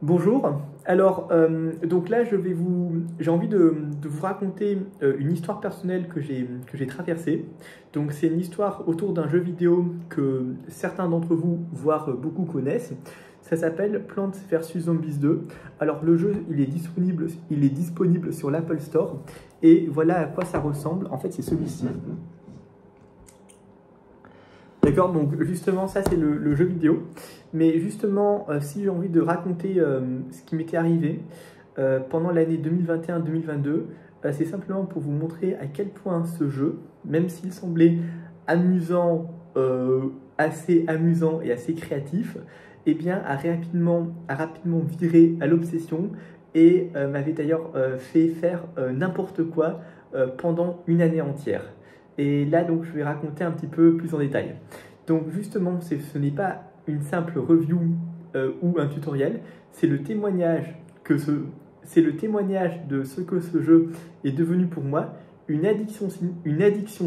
Bonjour. Alors, donc là, j'ai envie de vous raconter une histoire personnelle que j'ai traversée. Donc, c'est une histoire autour d'un jeu vidéo que certains d'entre vous, voire beaucoup connaissent. Ça s'appelle Plants vs Zombies 2. Alors, le jeu, il est disponible sur l'Apple Store. Et voilà à quoi ça ressemble. En fait, c'est celui-ci. D'accord, donc justement, ça c'est le jeu vidéo. Mais justement, si j'ai envie de raconter ce qui m'était arrivé pendant l'année 2021-2022, c'est simplement pour vous montrer à quel point ce jeu, même s'il semblait amusant, assez amusant et assez créatif, eh bien, a rapidement viré à l'obsession et m'avait d'ailleurs fait faire n'importe quoi pendant une année entière. Et là, donc, je vais raconter un petit peu plus en détail. Donc, justement, ce n'est pas une simple review ou un tutoriel, c'est le témoignage c'est le témoignage de ce que ce jeu est devenu pour moi, une addiction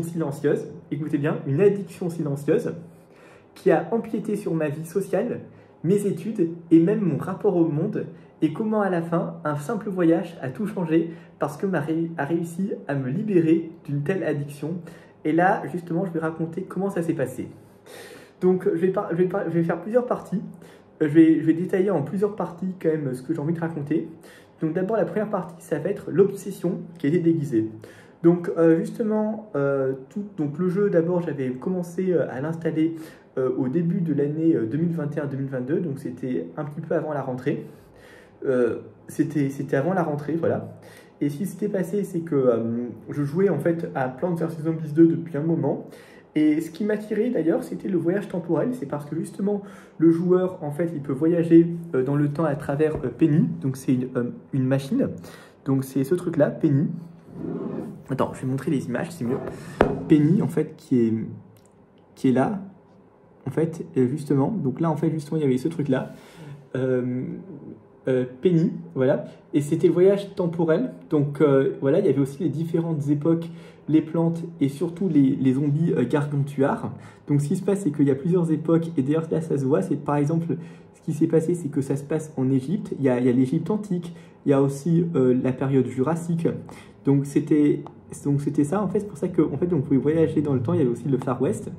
silencieuse. Écoutez bien, une addiction silencieuse qui a empiété sur ma vie sociale, mes études et même mon rapport au monde, et comment à la fin, un simple voyage a tout changé parce que a réussi à me libérer d'une telle addiction. Et là, justement, je vais raconter comment ça s'est passé. Donc, je vais faire plusieurs parties. Je vais détailler en plusieurs parties quand même ce que j'ai envie de raconter. Donc d'abord, la première partie, ça va être l'obsession qui a été déguisée. Donc justement, donc le jeu, d'abord, j'avais commencé à l'installer au début de l'année 2021-2022, donc c'était un petit peu avant la rentrée. C'était avant la rentrée, voilà. Et ce qui s'était passé, c'est que je jouais en fait à Plants vs Zombies 2 depuis un moment. Et ce qui m'attirait d'ailleurs, c'était le voyage temporel. C'est parce que justement, le joueur, en fait, il peut voyager dans le temps à travers Penny. Donc c'est une machine. Donc c'est ce truc-là, Penny. Attends, je vais montrer les images, c'est mieux. Penny, en fait, qui est là. En fait, justement. Donc là, en fait, justement, il y avait ce truc-là. Penny, voilà, et c'était le voyage temporel. Donc voilà, il y avait aussi les différentes époques, les plantes et surtout les zombies gargantuars. Donc ce qui se passe, c'est qu'il y a plusieurs époques, et d'ailleurs là ça se voit, c'est par exemple, ce qui s'est passé, c'est que ça se passe en Égypte, il y a l'Égypte antique, il y a aussi la période jurassique. Donc c'était ça, en fait, c'est pour ça qu'en fait, on pouvait voyager dans le temps. Il y avait aussi le Far West.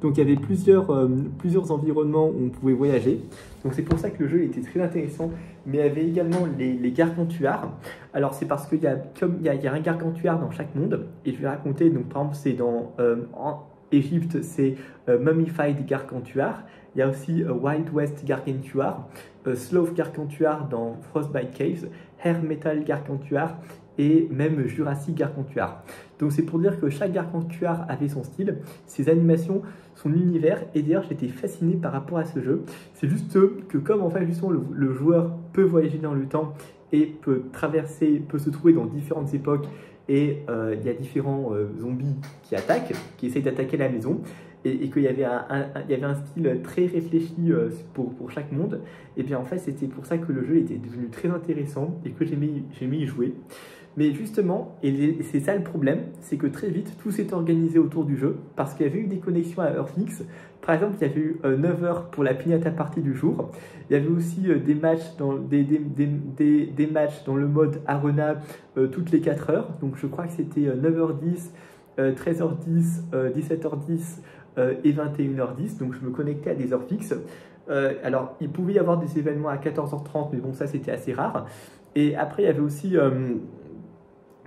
Donc il y avait plusieurs environnements où on pouvait voyager. Donc c'est pour ça que le jeu était très intéressant. Mais il y avait également les gargantuars. Alors c'est parce qu'il y a un gargantuar dans chaque monde. Et je vais raconter, donc par exemple, c'est en Égypte, c'est Mummified Gargantuar. Il y a aussi Wild West Gargantuar, Sloth Gargantuar dans Frostbite Caves, Hair Metal Gargantuar et même Jurassic Gargantuar. Donc c'est pour dire que chaque Gargantuar avait son style, ses animations, son univers, et d'ailleurs j'étais fasciné par rapport à ce jeu. C'est juste que comme en fait justement le joueur peut voyager dans le temps et peut se trouver dans différentes époques, et il y a différents zombies qui essayent d'attaquer la maison, et qu'il y avait un style très réfléchi pour chaque monde. Et bien en fait c'était pour ça que le jeu était devenu très intéressant et que j'aimais y jouer. Mais justement, et c'est ça le problème, c'est que très vite, tout s'est organisé autour du jeu, parce qu'il y avait eu des connexions à heure fixe. Par exemple, il y avait eu 9 heures pour la piñata party du jour. Il y avait aussi des matchs des matchs dans le mode Arena toutes les 4 heures. Donc je crois que c'était 9h10, 13h10, 17h10 et 21h10. Donc je me connectais à des heures fixes. Alors, il pouvait y avoir des événements à 14h30, mais bon, ça c'était assez rare. Et après, il y avait aussi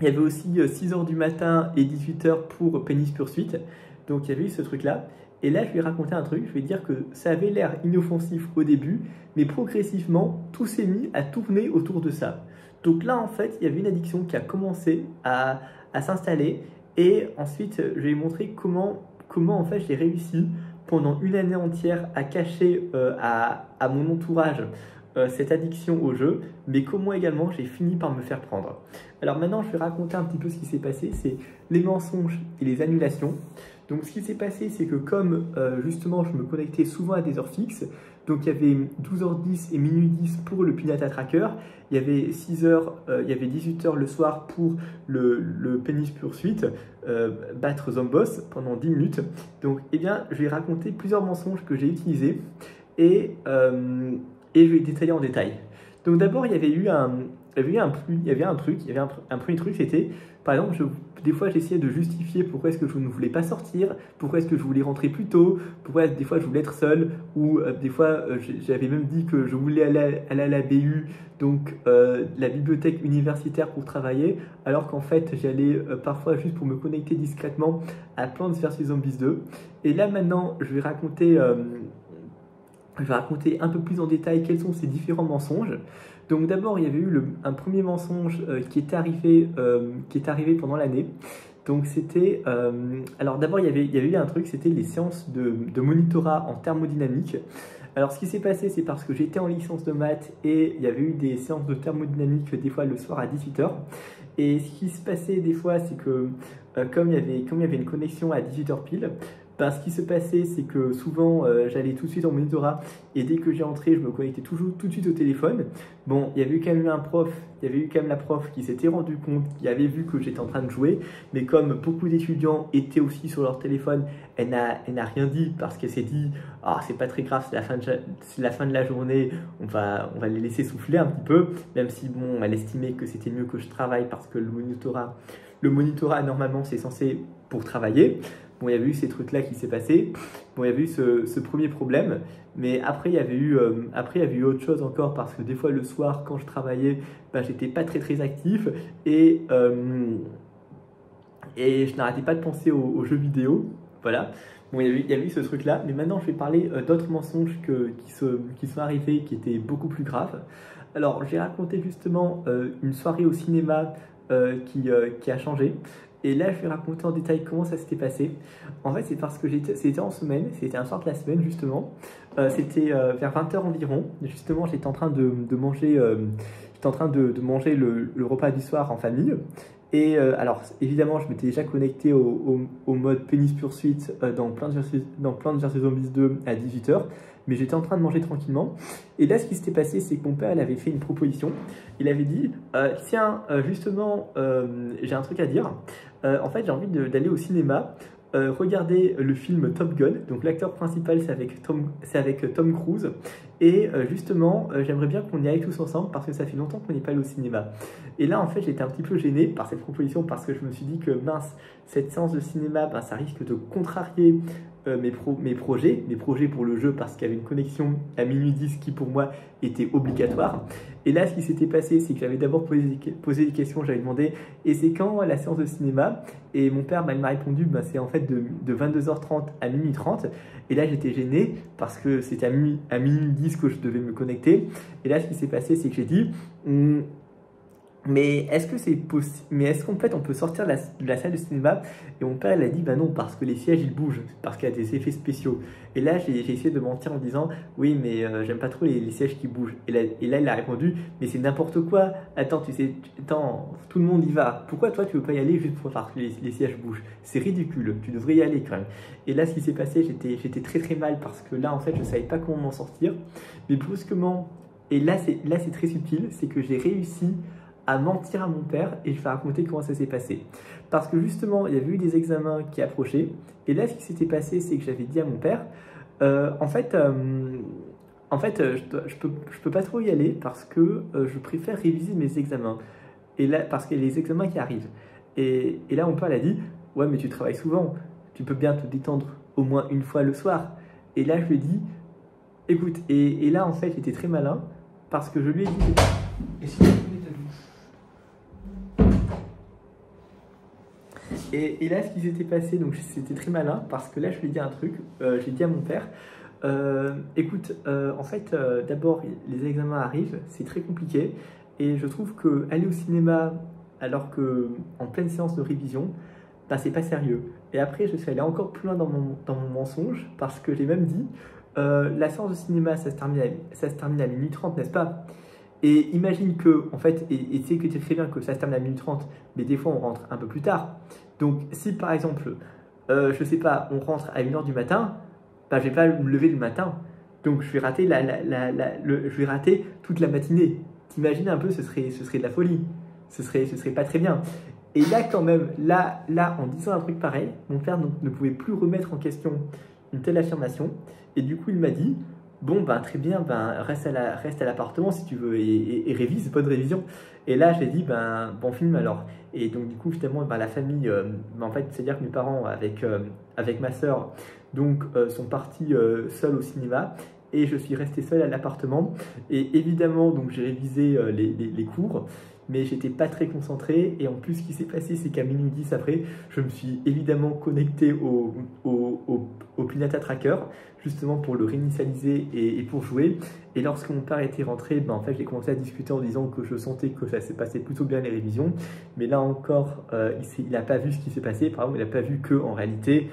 6h du matin et 18h pour Penny's Pursuit. Donc il y avait eu ce truc-là. Et là, je vais raconter un truc. Je vais dire que ça avait l'air inoffensif au début, mais progressivement, tout s'est mis à tourner autour de ça. Donc là, en fait, il y avait une addiction qui a commencé à s'installer. Et ensuite, je vais montrer comment en fait, j'ai réussi pendant une année entière à cacher à mon entourage cette addiction au jeu, mais comment également j'ai fini par me faire prendre. Alors maintenant, je vais raconter un petit peu ce qui s'est passé, c'est les mensonges et les annulations. Donc ce qui s'est passé, c'est que comme justement je me connectais souvent à des heures fixes, donc il y avait 12h10 et minuit 10 pour le Piñata Tracker, il y avait 6h, il y avait 18h le soir pour le Penny's Pursuit, battre Zomboss pendant 10 minutes. Donc eh bien, je vais raconter plusieurs mensonges que j'ai utilisés et je vais détailler en détail. Donc d'abord, il y avait un premier truc, c'était, par exemple, des fois j'essayais de justifier pourquoi est-ce que je ne voulais pas sortir, pourquoi est-ce que je voulais rentrer plus tôt, pourquoi des fois je voulais être seul, ou des fois j'avais même dit que je voulais aller à la BU, donc la bibliothèque universitaire pour travailler, alors qu'en fait j'allais parfois juste pour me connecter discrètement à Plants vs Zombies 2. Et là maintenant, je vais raconter un peu plus en détail quels sont ces différents mensonges. Donc d'abord, il y avait eu un premier mensonge qui est arrivé pendant l'année. Donc c'était... alors d'abord, il y avait eu un truc, c'était les séances de monitorat en thermodynamique. Alors ce qui s'est passé, c'est parce que j'étais en licence de maths et il y avait eu des séances de thermodynamique des fois le soir à 18h. Et ce qui se passait des fois, c'est que comme il y avait une connexion à 18h pile, ben, ce qui se passait, c'est que souvent j'allais tout de suite en monitorat et dès que j'ai entré, je me connectais tout de suite au téléphone. Bon, il y avait eu quand même la prof qui s'était rendu compte, qui avait vu que j'étais en train de jouer, mais comme beaucoup d'étudiants étaient aussi sur leur téléphone, elle n'a rien dit parce qu'elle s'est dit ah, c'est pas très grave, c'est la fin de la journée, on va les laisser souffler un petit peu, même si bon, elle estimait que c'était mieux que je travaille parce que le monitorat normalement c'est censé pour travailler. Bon, il y avait eu ces trucs-là qui s'est passé. Bon, il y avait eu ce premier problème. Mais après, il y avait eu autre chose encore parce que des fois, le soir, quand je travaillais, ben, j'étais pas très actif et je n'arrêtais pas de penser aux jeux vidéo. Voilà. Bon, il y avait eu ce truc-là. Mais maintenant, je vais parler d'autres mensonges qui sont arrivés qui étaient beaucoup plus graves. Alors, j'ai raconté justement une soirée au cinéma qui a changé. Et là, je vais raconter en détail comment ça s'était passé. En fait, c'est parce que c'était en semaine, c'était un soir de la semaine justement. C'était vers 20h environ. Justement, j'étais en train de manger, le repas du soir en famille. Et alors, évidemment, je m'étais déjà connecté au mode Penis Pursuit dans Plants vs Zombies 2 à 18h. Mais j'étais en train de manger tranquillement. Et là, ce qui s'était passé, c'est que mon père, il avait fait une proposition. Il avait dit, tiens, justement, j'ai un truc à dire. En fait, j'ai envie d'aller au cinéma, regarder le film Top Gun. Donc l'acteur principal, c'est avec Tom Cruise. Et justement, j'aimerais bien qu'on y aille tous ensemble parce que ça fait longtemps qu'on n'est pas allé au cinéma. Et là, en fait, j'étais un petit peu gêné par cette proposition parce que je me suis dit que mince, cette séance de cinéma, ben, ça risque de contrarier mes projets pour le jeu parce qu'il y avait une connexion à minuit 10 qui pour moi était obligatoire. Et là, ce qui s'était passé, c'est que j'avais d'abord posé des questions, j'avais demandé et c'est quand la séance de cinéma? Et mon père il m'a répondu c'est en fait de 22h30 à minuit 30. Et là, j'étais gêné parce que c'était à minuit 10 que je devais me connecter. Et là, ce qui s'est passé, c'est que j'ai dit mais est-ce que c'est possible? Mais est-ce qu'en fait on peut sortir de la salle de cinéma? Et mon père il a dit bah non parce que les sièges ils bougent, parce qu'il y a des effets spéciaux. Et là j'ai essayé de mentir en disant oui mais j'aime pas trop les sièges qui bougent. Et là il a répondu mais c'est n'importe quoi. Attends tout le monde y va. Pourquoi toi tu veux pas y aller juste pour voir que les sièges bougent? C'est ridicule. Tu devrais y aller quand même. Et là ce qui s'est passé j'étais très mal parce que là en fait je savais pas comment m'en sortir. Mais brusquement et là c'est très subtil, c'est que j'ai réussi à mentir à mon père et je vais raconter comment ça s'est passé. Parce que justement, il y avait eu des examens qui approchaient et là, ce qui s'était passé, c'est que j'avais dit à mon père, en fait, je peux pas trop y aller parce que je préfère réviser mes examens. Et là, parce qu'il y a les examens qui arrivent. Et là, mon père l'a dit, ouais, mais tu travailles souvent, tu peux bien te détendre au moins une fois le soir. Et là, je lui ai dit, écoute, et là, en fait, j'étais très malin parce que je lui ai dit, et si tu voulais ta douche? Et là, ce qui s'était passé, donc c'était très malin parce que là, je lui ai dit un truc. J'ai dit à mon père, écoute, en fait, d'abord, les examens arrivent, c'est très compliqué. Et je trouve qu'aller au cinéma alors qu'en pleine séance de révision, bah, c'est pas sérieux. Et après, je suis allé encore plus loin dans mon mensonge parce que j'ai même dit, la séance de cinéma, ça se termine à minuit 30, n'est-ce pas? Et imagine que, en fait, et tu sais que tu sais très bien que ça se termine à minuit 30, mais des fois on rentre un peu plus tard. Donc si par exemple, je sais pas, on rentre à 1h du matin, bah, je vais pas me lever le matin. Donc je vais rater, je vais rater toute la matinée. T'imagines un peu, ce serait de la folie. Ce serait pas très bien. Et là quand même, là en disant un truc pareil, mon père ne pouvait plus remettre en question une telle affirmation. Et du coup il m'a dit, bon, ben très bien, ben reste à l'appartement si tu veux et révise, bonne révision. Et là, j'ai dit, ben bon film alors. Et donc du coup, finalement, ben, la famille, ben, en fait, c'est-à-dire que mes parents avec ma sœur, donc sont partis seuls au cinéma. Et je suis resté seul à l'appartement. Et évidemment, donc j'ai révisé les cours, mais j'étais pas très concentré. Et en plus, ce qui s'est passé, c'est qu'à minuit 10 après, je me suis évidemment connecté au Pinata Tracker, justement pour le réinitialiser et pour jouer. Et lorsque mon père était rentré, ben en fait, j'ai commencé à discuter en disant que je sentais que ça s'est passé plutôt bien les révisions. Mais là encore, il n'a pas vu ce qui s'est passé. Par exemple, il n'a pas vu que en réalité,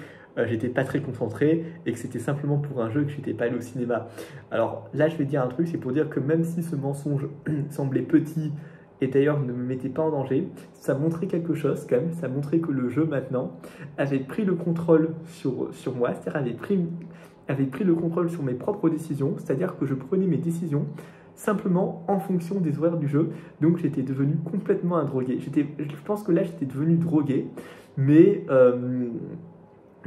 j'étais pas très concentré et que c'était simplement pour un jeu que j'étais pas allé au cinéma. Alors là, je vais dire un truc, c'est pour dire que même si ce mensonge semblait petit et d'ailleurs ne me mettait pas en danger, ça montrait quelque chose quand même. Ça montrait que le jeu maintenant avait pris le contrôle sur moi, c'est-à-dire avait pris le contrôle sur mes propres décisions, c'est-à-dire que je prenais mes décisions simplement en fonction des horaires du jeu. Donc j'étais devenu complètement un drogué. Je pense que là, j'étais devenu drogué, mais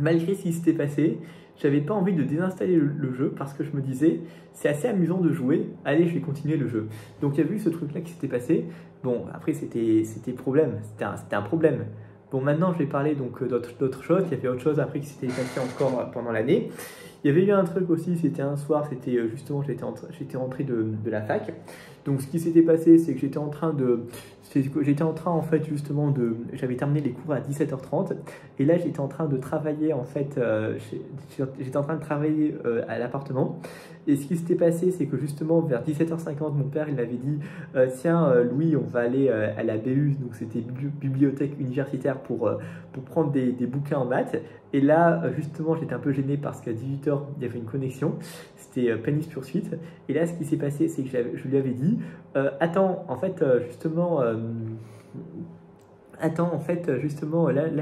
malgré ce qui s'était passé, j'avais pas envie de désinstaller le jeu parce que je me disais, c'est assez amusant de jouer, allez, je vais continuer le jeu. Donc il y a eu ce truc-là qui s'était passé. Bon, après, c'était un problème. Bon, maintenant, je vais parler donc d'autres choses. Il y avait autre chose après qui s'était passé encore pendant l'année. Il y avait eu un truc aussi, c'était un soir, c'était justement, j'étais rentré de la fac. Donc ce qui s'était passé, c'est que j'étais en train en fait justement j'avais terminé les cours à 17h30 et là j'étais en train de travailler en fait, j'étais en train de travailler à l'appartement. Et ce qui s'était passé, c'est que justement vers 17h50, mon père il m'avait dit tiens Louis, on va aller à la BU, donc c'était bibliothèque universitaire pour prendre des bouquins en maths. Et là justement j'étais un peu gêné parce qu'à 18h il y avait une connexion, c'était Penis Pursuit. Et là ce qui s'est passé, c'est que je lui avais dit attends en fait justement là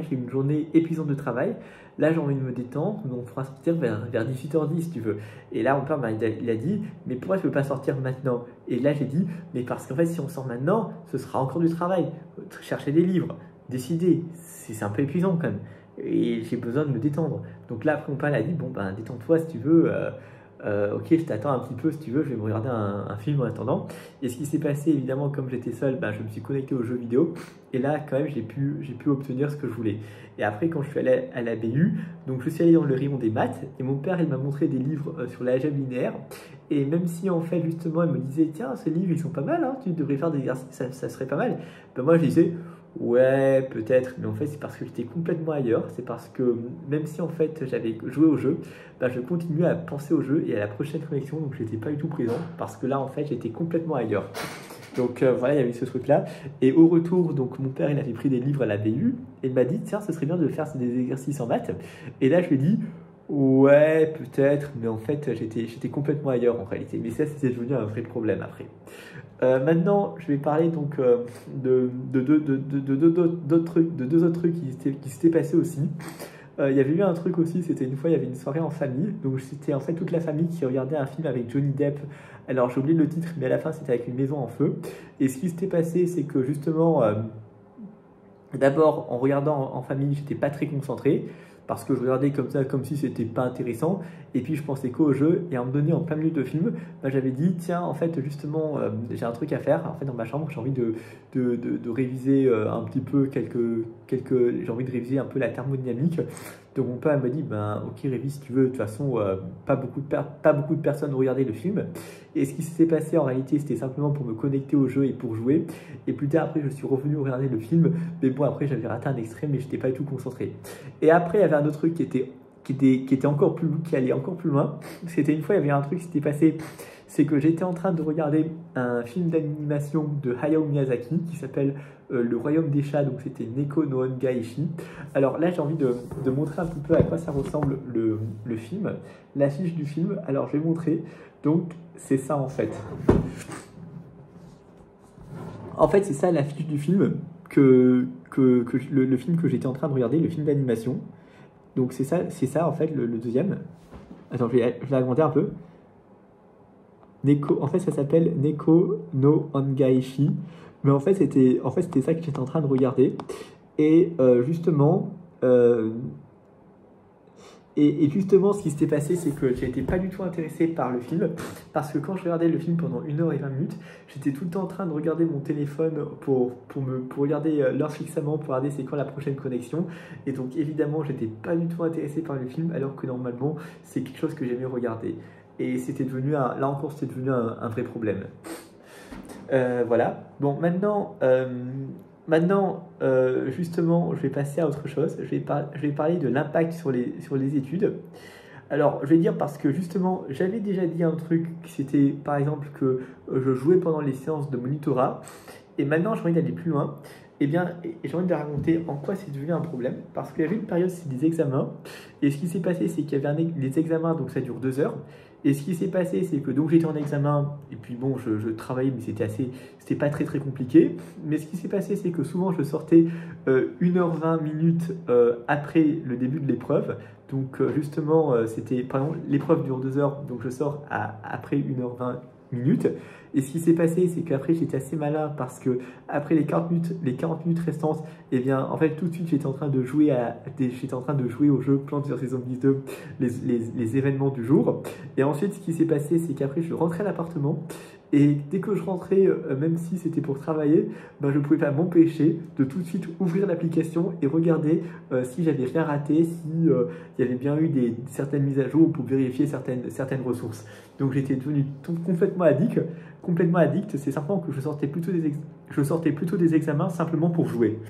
j'ai une journée épuisante de travail. Là, j'ai envie de me détendre, mais on fera sortir vers 18h10 si tu veux. Et là, mon père il a dit, mais pourquoi je ne peux pas sortir maintenant? Et là, j'ai dit, mais parce qu'en fait, si on sort maintenant, ce sera encore du travail. Chercher des livres, décider, c'est un peu épuisant quand même. Et j'ai besoin de me détendre. Donc là, après, mon père il a dit, bon, ben, détends-toi si tu veux. Ok, je t'attends un petit peu si tu veux, je vais me regarder un film en attendant. Et ce qui s'est passé, évidemment, comme j'étais seul, ben, je me suis connecté aux jeux vidéo. Et là, quand même, j'ai pu obtenir ce que je voulais. Et après, quand je suis allé à la BU, donc je suis allé dans le rayon des maths. Et mon père, il m'a montré des livres sur l'algèbre linéaire. Et même si, en fait, justement, il me disait, tiens, ces livres, ils sont pas mal, hein, tu devrais faire des exercices, ça serait pas mal. Ben, moi, je disais, ouais, peut-être, mais en fait, c'est parce que j'étais complètement ailleurs. C'est parce que même si en fait j'avais joué au jeu, bah, je continuais à penser au jeu et à la prochaine connexion, donc je n'étais pas du tout présent parce que là, en fait, j'étais complètement ailleurs. Donc voilà, il y avait ce truc-là. Et au retour, donc mon père, il avait pris des livres à la BU et il m'a dit, tiens, ce serait bien de faire des exercices en maths. Et là, je lui ai dit, ouais, peut-être, mais en fait, j'étais complètement ailleurs en réalité. Mais ça, c'était devenu un vrai problème après. Maintenant, je vais parler donc de deux autres trucs qui s'étaient passés aussi. Il y avait eu un truc aussi, c'était une fois, il y avait une soirée en famille, donc c'était en fait toute la famille qui regardait un film avec Johnny Depp. Alors j'ai oublié le titre, mais à la fin c'était avec une maison en feu. Et ce qui s'était passé, c'est que justement, d'abord en regardant en famille, j'étais pas très concentré parce que je regardais comme ça, comme si c'était pas intéressant. Et puis je pensais qu'au jeu, et à un moment donné, en plein milieu de film, bah, j'avais dit, tiens, en fait, justement, j'ai un truc à faire. En fait, dans ma chambre, j'ai envie de réviser un petit peu j'ai envie de réviser un peu la thermodynamique. Donc mon père m'a dit, ben ok, révise si tu veux. De toute façon, pas beaucoup de personnes regardaient le film. Et ce qui s'est passé en réalité, c'était simplement pour me connecter au jeu et pour jouer. Et plus tard, après, je suis revenu regarder le film. Mais bon, après, j'avais raté un extrait, mais je n'étais pas du tout concentré. Et après, il y avait un autre truc qui allait encore plus loin. C'était une fois, il y avait un truc qui s'était passé. C'est que j'étais en train de regarder un film d'animation de Hayao Miyazaki qui s'appelle Le Royaume des Chats, donc c'était Neko no Ongaishi. Alors là, j'ai envie de montrer un petit peu à quoi ça ressemble le film, l'affiche du film. Alors je vais montrer. Donc c'est ça en fait. En fait, c'est ça l'affiche du film le film que j'étais en train de regarder, le film d'animation. Donc c'est ça en fait le deuxième. Attends, je vais agrandir un peu. En fait, ça s'appelle Neko no Ongaishi. Mais en fait, c'était ça que j'étais en train de regarder. Et justement, Et justement, ce qui s'était passé, c'est que j'étais pas du tout intéressé par le film, parce que quand je regardais le film pendant 1h20, j'étais tout le temps en train de regarder mon téléphone pour regarder l'heure fixement, pour regarder c'est quand la prochaine connexion. Et donc évidemment, j'étais pas du tout intéressé par le film, alors que normalement, c'est quelque chose que j'aimais regarder. Et c'était devenu, là encore, c'était devenu un vrai problème. Voilà. Bon, maintenant, justement, je vais passer à autre chose. Je vais parler de l'impact sur les études. Alors, je vais dire parce que justement, j'avais déjà dit un truc, c'était par exemple que je jouais pendant les séances de monitorat. Et maintenant, j'ai envie d'aller plus loin. Eh bien, j'ai envie de raconter en quoi c'est devenu un problème. Parce qu'il y avait une période, c'est des examens. Et ce qui s'est passé, c'est qu'il y avait les examens, donc ça dure 2 heures. Et ce qui s'est passé, c'est que donc j'étais en examen, et puis bon, je travaillais, mais c'était pas très très compliqué. Mais ce qui s'est passé, c'est que souvent je sortais 1h20 après le début de l'épreuve. Donc justement, c'était, par exemple, l'épreuve dure 2 heures, donc je sors après 1h20. Et ce qui s'est passé, c'est qu'après j'étais assez malin parce que après les 40 minutes restantes, et bien en fait tout de suite j'étais en train de jouer au jeu Plants vs Zombies 2, les événements du jour. Et ensuite ce qui s'est passé, c'est qu'après je rentrais à l'appartement. Et dès que je rentrais, même si c'était pour travailler, ben, je ne pouvais pas m'empêcher de tout de suite ouvrir l'application et regarder si j'avais rien raté, si il y avait bien eu certaines mises à jour pour vérifier certaines ressources. Donc j'étais devenu complètement addict. C'est simplement que je sortais plutôt des examens simplement pour jouer.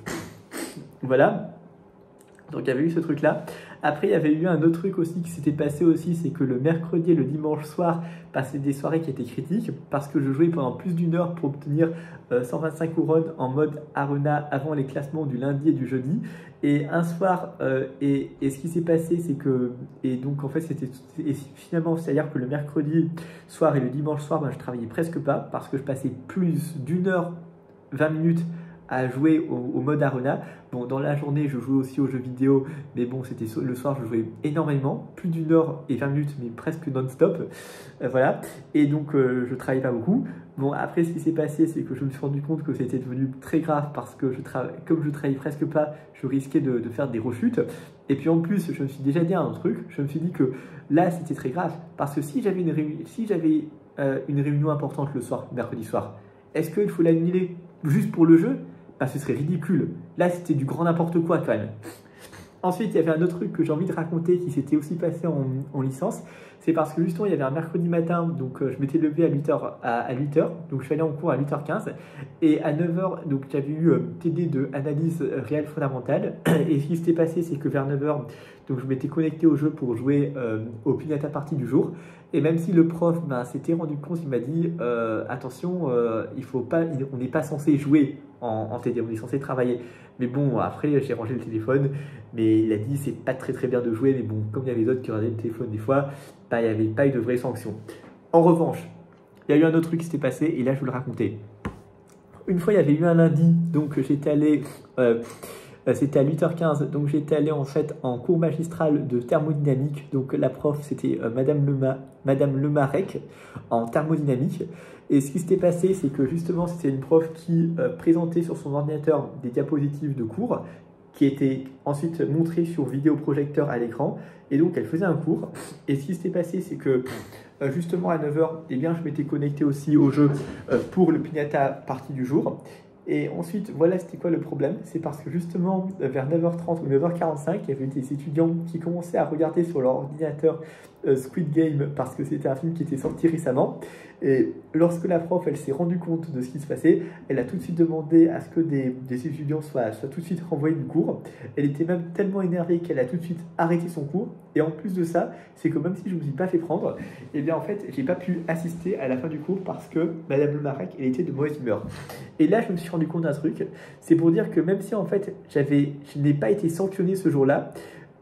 Voilà. Donc il y avait eu ce truc-là. Après, il y avait eu un autre truc aussi qui s'était passé aussi, c'est que le mercredi et le dimanche soir passaient des soirées qui étaient critiques parce que je jouais pendant plus d'1 heure pour obtenir 125 couronnes en mode Arena avant les classements du lundi et du jeudi. Et un soir, et ce qui s'est passé, c'est que, et donc en fait, finalement, c'est-à-dire que le mercredi soir et le dimanche soir, ben, je travaillais presque pas parce que je passais plus d'1h20 à jouer au mode Arena. Bon, dans la journée, je jouais aussi aux jeux vidéo, mais bon, c'était le soir, je jouais énormément, plus d'1h20, mais presque non-stop. Voilà. Et donc, je travaillais pas beaucoup. Bon, après, ce qui s'est passé, c'est que je me suis rendu compte que c'était devenu très grave parce que comme je travaillais presque pas, je risquais de faire des rechutes. Et puis en plus, je me suis déjà dit un truc, je me suis dit que là, c'était très grave parce que si j'avais une réunion importante le soir, mercredi soir, est-ce qu'il faut l'annuler juste pour le jeu? Bah, ce serait ridicule. Là, c'était du grand n'importe quoi quand même. Ensuite, il y avait un autre truc que j'ai envie de raconter qui s'était aussi passé en licence. C'est parce que justement, il y avait un mercredi matin, donc je m'étais levé à 8h, donc je suis allé en cours à 8h15. Et à 9h, donc j'avais eu TD de analyse réelle fondamentale. Et ce qui s'était passé, c'est que vers 9h, donc je m'étais connecté au jeu pour jouer au Pinata Party du jour. Et même si le prof s'était rendu compte, il m'a dit attention, on n'est pas censé jouer en TD, on est censé travailler. Mais bon, après j'ai rangé le téléphone, mais il a dit c'est pas très très bien de jouer, mais bon, comme il y avait d'autres qui regardaient le téléphone des fois, bah, il n'y avait pas eu de vraies sanctions. En revanche, il y a eu un autre truc qui s'était passé, et là je vais le raconter. Une fois, il y avait eu un lundi, donc j'étais allé, c'était à 8h15, donc j'étais allé en fait en cours magistral de thermodynamique, donc la prof c'était Madame Lemarec en thermodynamique. Et ce qui s'était passé, c'est que justement, c'était une prof qui présentait sur son ordinateur des diapositives de cours qui étaient ensuite montrées sur vidéoprojecteur à l'écran. Et donc, elle faisait un cours. Et ce qui s'était passé, c'est que justement à 9h, eh bien, je m'étais connecté aussi au jeu pour le Pinata Party du jour. Et ensuite, voilà, c'était quoi le problème? C'est parce que justement, vers 9h30 ou 9h45, il y avait des étudiants qui commençaient à regarder sur leur ordinateur Squid Game parce que c'était un film qui était sorti récemment. Et lorsque la prof, elle s'est rendue compte de ce qui se passait, elle a tout de suite demandé à ce que des étudiants soient tout de suite renvoyés du cours. Elle était même tellement énervée qu'elle a tout de suite arrêté son cours. Et en plus de ça, c'est que même si je ne me suis pas fait prendre, eh bien en fait, j'ai pas pu assister à la fin du cours parce que Madame Lemarec, elle était de mauvaise humeur. Et là, je me suis rendu compte d'un truc, c'est pour dire que même si en fait, je n'ai pas été sanctionné ce jour-là,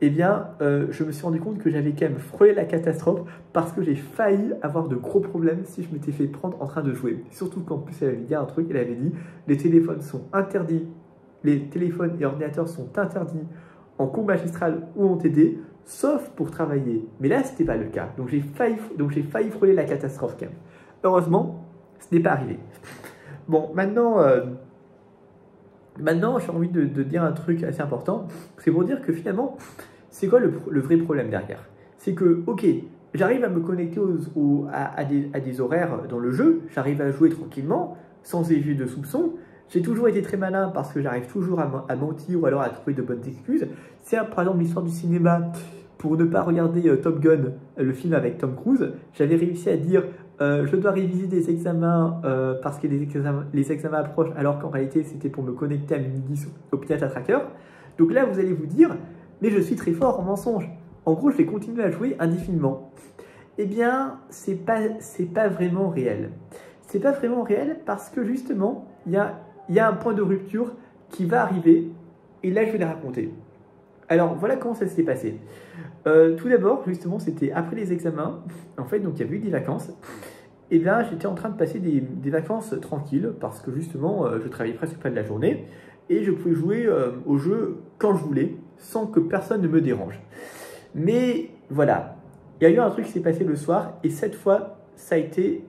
eh bien, je me suis rendu compte que j'avais quand même frôlé la catastrophe parce que j'ai failli avoir de gros problèmes si je m'étais fait prendre en train de jouer. Surtout qu'en plus, elle avait dit un truc, elle avait dit les téléphones sont interdits, les téléphones et ordinateurs sont interdits en cours magistral ou en TD, sauf pour travailler. Mais là, ce n'était pas le cas. Donc, j'ai failli frôler la catastrophe quand même. Heureusement, ce n'est pas arrivé. Bon, maintenant, j'ai envie de dire un truc assez important. C'est pour dire que finalement, c'est quoi le vrai problème derrière? C'est que, ok, j'arrive à me connecter à des horaires dans le jeu, j'arrive à jouer tranquillement, sans effet de soupçon. J'ai toujours été très malin parce que j'arrive toujours à mentir ou alors à trouver de bonnes excuses. C'est par exemple l'histoire du cinéma. Pour ne pas regarder Top Gun, le film avec Tom Cruise, j'avais réussi à dire je dois réviser des examens parce que les examens approchent, alors qu'en réalité c'était pour me connecter à Mini10 au Pinata Tracker. Donc là vous allez vous dire, mais je suis très fort en mensonge. En gros, je vais continuer à jouer indéfiniment. Eh bien, c'est pas vraiment réel. C'est pas vraiment réel parce que justement, il y a un point de rupture qui va arriver et là je vais le raconter. Alors voilà comment ça s'est passé. Tout d'abord, justement, c'était après les examens. En fait, donc il y avait eu des vacances. Et bien, j'étais en train de passer des vacances tranquilles parce que justement, je travaillais presque pas de la journée et je pouvais jouer au jeu quand je voulais sans que personne ne me dérange. Mais voilà, il y a eu un truc qui s'est passé le soir et cette fois, ça a été...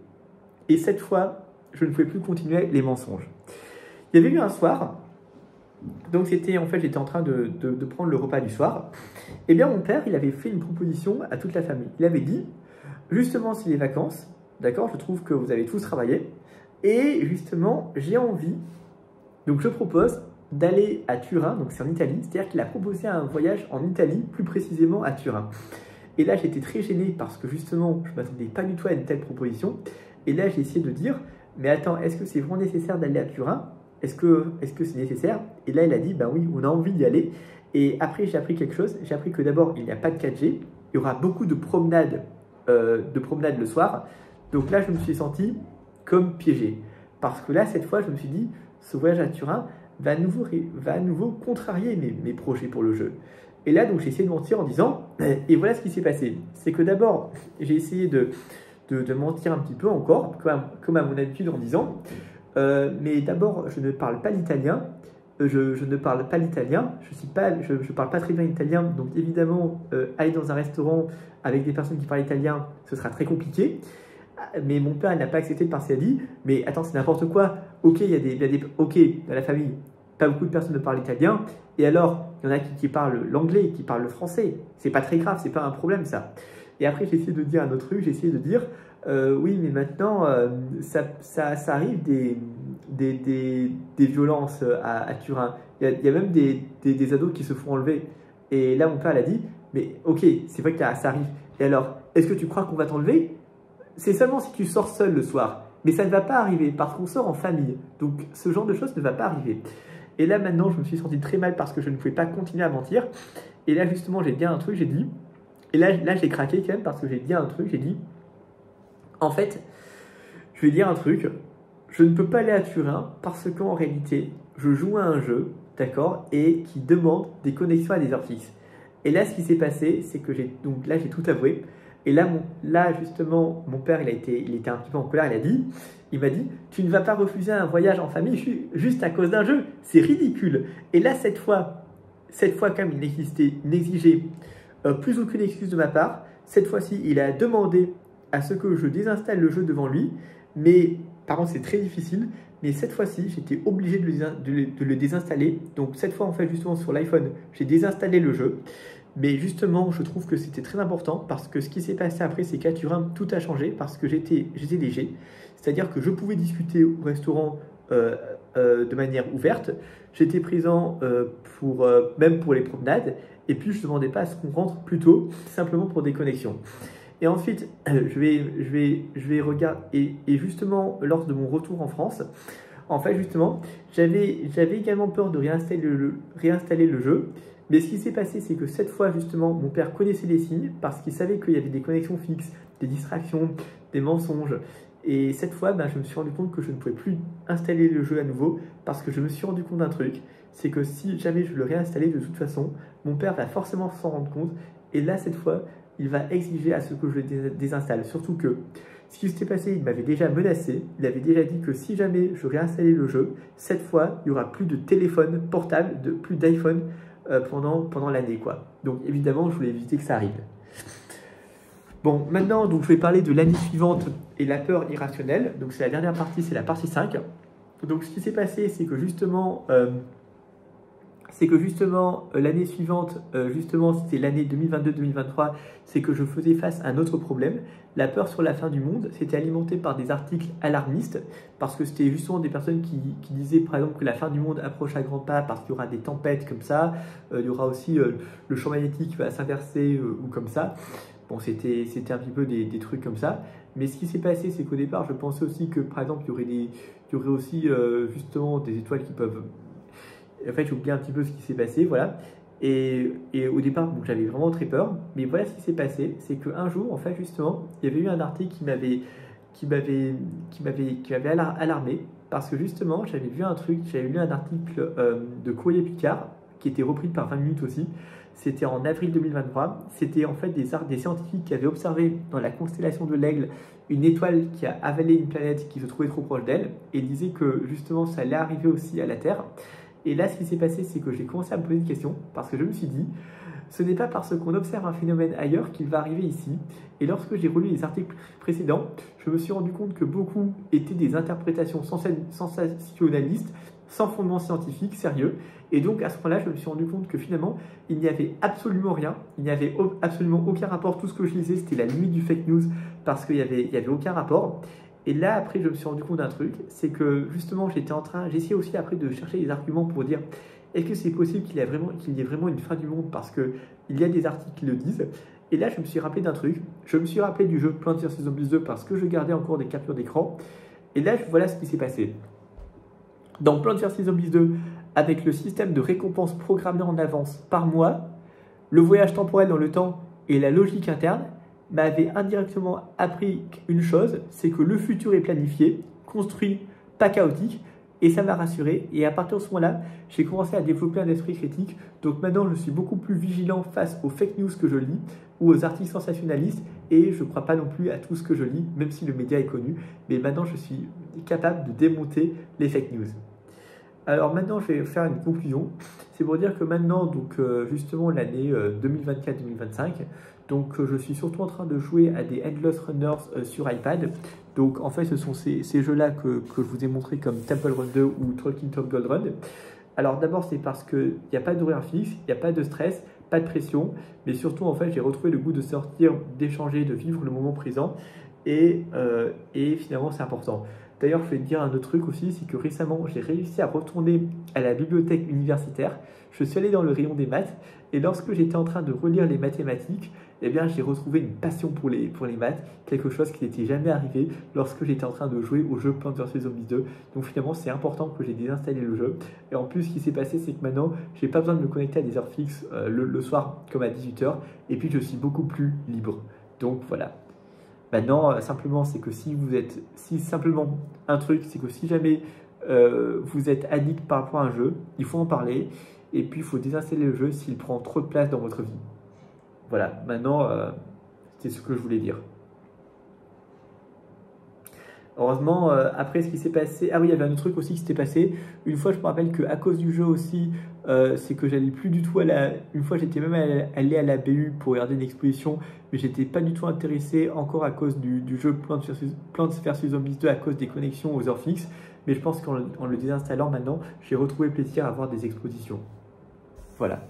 Et cette fois, je ne pouvais plus continuer les mensonges. Il y avait eu un soir, donc c'était en fait, j'étais en train de prendre le repas du soir. Et bien mon père, il avait fait une proposition à toute la famille. Il avait dit, justement, c'est les vacances, d'accord, je trouve que vous avez tous travaillé. Et justement, j'ai envie, donc je propose d'aller à Turin, donc c'est en Italie. C'est-à-dire qu'il a proposé un voyage en Italie, plus précisément à Turin. Et là, j'étais très gêné parce que justement, je ne m'attendais pas du tout à une telle proposition. Et là, j'ai essayé de dire, mais attends, est-ce que c'est vraiment nécessaire d'aller à Turin? Est-ce que c'est nécessaire? Et là, il a dit, ben oui, on a envie d'y aller. Et après, j'ai appris quelque chose. J'ai appris que d'abord, il n'y a pas de 4G. Il y aura beaucoup de promenades le soir. Donc là, je me suis senti comme piégé. Parce que là, cette fois, je me suis dit, ce voyage à Turin va à nouveau contrarier mes projets pour le jeu. Et là, donc, j'ai essayé de mentir en disant, et voilà ce qui s'est passé. C'est que d'abord, j'ai essayé de mentir un petit peu encore, comme à mon habitude, en disant, mais d'abord, je ne parle pas l'italien. Je ne parle pas l'italien, je parle pas très bien l'italien, donc évidemment, aller dans un restaurant avec des personnes qui parlent italien, ce sera très compliqué. Mais mon père, il n'a pas accepté de passer à dit, mais attends, c'est n'importe quoi. Ok, ok, dans la famille, pas beaucoup de personnes ne parlent italien, et alors, il y en a qui parlent l'anglais, qui parlent le français. C'est pas très grave, c'est pas un problème ça. Et après, j'ai essayé de dire un autre truc, j'ai essayé de dire, oui, mais maintenant, ça arrive des violences à Turin. Il y a même des ados qui se font enlever. Et là, mon père l'a dit, mais ok, c'est vrai que ça arrive. Et alors, est-ce que tu crois qu'on va t'enlever? C'est seulement si tu sors seul le soir. Mais ça ne va pas arriver parce qu'on sort en famille. Donc, ce genre de choses ne va pas arriver. Et là, maintenant, je me suis senti très mal parce que je ne pouvais pas continuer à mentir. Et là, justement, j'ai dit un truc, j'ai dit... Et là j'ai craqué quand même parce que j'ai dit un truc, j'ai dit... En fait, je vais dire un truc, je ne peux pas aller à Turin parce qu'en réalité, je joue à un jeu, d'accord, et qui demande des connexions à des heures fixes. Et là, ce qui s'est passé, c'est que j'ai tout avoué. Et là, justement, mon père, il était un petit peu en colère, il m'a dit, tu ne vas pas refuser un voyage en famille juste à cause d'un jeu, c'est ridicule. Et là, cette fois quand même, il n'exigeait plus aucune excuse de ma part. Cette fois-ci, il a demandé à ce que je désinstalle le jeu devant lui, mais par contre c'est très difficile, mais cette fois-ci j'étais obligé de le désinstaller. Donc cette fois en fait justement sur l'iPhone j'ai désinstallé le jeu, mais justement je trouve que c'était très important parce que ce qui s'est passé après c'est qu'à Turin tout a changé parce que j'étais léger, c'est-à-dire que je pouvais discuter au restaurant de manière ouverte, j'étais présent même pour les promenades, et puis je ne demandais pas à ce qu'on rentre plus tôt, simplement pour des connexions. Et ensuite, je vais regarder, et justement, lors de mon retour en France, en fait, justement, j'avais également peur de réinstaller le jeu. Mais ce qui s'est passé, c'est que cette fois, justement, mon père connaissait les signes parce qu'il savait qu'il y avait des connexions fixes, des distractions, des mensonges. Et cette fois, je me suis rendu compte que je ne pouvais plus installer le jeu à nouveau parce que je me suis rendu compte d'un truc, c'est que si jamais je le réinstallais de toute façon, mon père va forcément s'en rendre compte. Et là, cette fois, il va exiger à ce que je le désinstalle. Surtout que ce qui s'était passé, il m'avait déjà menacé. Il avait déjà dit que si jamais je réinstallais le jeu, cette fois, il n'y aura plus de téléphone portable, plus d'iPhone pendant l'année, quoi. Donc évidemment, je voulais éviter que ça arrive. Bon, maintenant, donc, je vais parler de l'année suivante et la peur irrationnelle. Donc c'est la dernière partie, c'est la partie 5. Donc ce qui s'est passé, c'est que justement, c'est que justement, l'année suivante, justement, c'était l'année 2022-2023, c'est que je faisais face à un autre problème. La peur sur la fin du monde, c'était alimenté par des articles alarmistes, parce que c'était justement des personnes qui disaient, par exemple, que la fin du monde approche à grands pas, parce qu'il y aura des tempêtes comme ça, il y aura aussi le champ magnétique qui va s'inverser ou comme ça. Bon, c'était un petit peu des trucs comme ça. Mais ce qui s'est passé, c'est qu'au départ, je pensais aussi que, par exemple, il y aurait aussi justement des étoiles qui peuvent... En fait, j'ai oublié un petit peu ce qui s'est passé, voilà. Et au départ, bon, j'avais vraiment très peur. Mais voilà ce qui s'est passé, c'est qu'un jour, en fait, justement, il y avait eu un article qui m'avait alarmé. Parce que justement, j'avais lu un article de Courrier Picard, qui était repris par 20 minutes aussi. C'était en avril 2023. C'était en fait des scientifiques qui avaient observé dans la constellation de l'Aigle une étoile qui a avalé une planète qui se trouvait trop proche d'elle. Et disaient que justement, ça allait arriver aussi à la Terre. Et là, ce qui s'est passé, c'est que j'ai commencé à me poser une question, parce que je me suis dit, ce n'est pas parce qu'on observe un phénomène ailleurs qu'il va arriver ici. Et lorsque j'ai relu les articles précédents, je me suis rendu compte que beaucoup étaient des interprétations sensationnalistes, sans fondement scientifique, sérieux. Et donc, à ce moment-là, je me suis rendu compte que finalement, il n'y avait absolument rien, il n'y avait absolument aucun rapport. Tout ce que je lisais, c'était la limite du fake news, parce qu'il n'y avait aucun rapport. Et là, après, je me suis rendu compte d'un truc, c'est que justement, j'essayais aussi après de chercher des arguments pour dire est-ce que c'est possible qu'il y ait vraiment une fin du monde parce qu'il y a des articles qui le disent. Et là, je me suis rappelé d'un truc, je me suis rappelé du jeu Plants vs Zombies 2 parce que je gardais encore des captures d'écran. Et là, voilà ce qui s'est passé. Dans Plants vs Zombies 2, avec le système de récompense programmé en avance par mois, le voyage temporel dans le temps et la logique interne, m'avait indirectement appris une chose, c'est que le futur est planifié, construit, pas chaotique, et ça m'a rassuré. Et à partir de ce moment-là, j'ai commencé à développer un esprit critique. Donc maintenant, je suis beaucoup plus vigilant face aux fake news que je lis ou aux articles sensationnalistes, et je ne crois pas non plus à tout ce que je lis, même si le média est connu. Mais maintenant, je suis capable de démonter les fake news. Alors maintenant, je vais faire une conclusion. C'est pour dire que maintenant, donc justement l'année 2024-2025, donc je suis surtout en train de jouer à des Endless Runners sur iPad. Donc en fait, ce sont ces jeux-là que je vous ai montré comme Temple Run 2 ou Talking Tom Gold Run. Alors d'abord, c'est parce qu'il n'y a pas d'horaire fixe, il n'y a pas de stress, pas de pression, mais surtout en fait, j'ai retrouvé le goût de sortir, d'échanger, de vivre le moment présent, et finalement, c'est important. D'ailleurs, je vais te dire un autre truc aussi, c'est que récemment, j'ai réussi à retourner à la bibliothèque universitaire. Je suis allé dans le rayon des maths, et lorsque j'étais en train de relire les mathématiques, eh bien, j'ai retrouvé une passion pour les maths, quelque chose qui n'était jamais arrivé lorsque j'étais en train de jouer au jeu Plants vs Zombies 2. Donc finalement, c'est important que j'ai désinstallé le jeu. Et en plus, ce qui s'est passé, c'est que maintenant, j'ai pas besoin de me connecter à des heures fixes le soir, comme à 18 h, et puis je suis beaucoup plus libre. Donc voilà. Maintenant, simplement, c'est que si simplement un truc, c'est que si jamais vous êtes addict par rapport à un jeu, il faut en parler, et puis il faut désinstaller le jeu s'il prend trop de place dans votre vie. Voilà, maintenant, c'est ce que je voulais dire. Heureusement, après ce qui s'est passé... Ah oui, il y avait un autre truc aussi qui s'était passé. Une fois, je me rappelle qu'à cause du jeu aussi, c'est que j'allais plus du tout à la... Une fois, j'étais même allé à la BU pour regarder une exposition, mais j'étais pas du tout intéressé encore à cause du jeu Plants vs Zombies 2 à cause des connexions aux heures fixes. Mais je pense qu'en le désinstallant maintenant, j'ai retrouvé plaisir à voir des expositions. Voilà.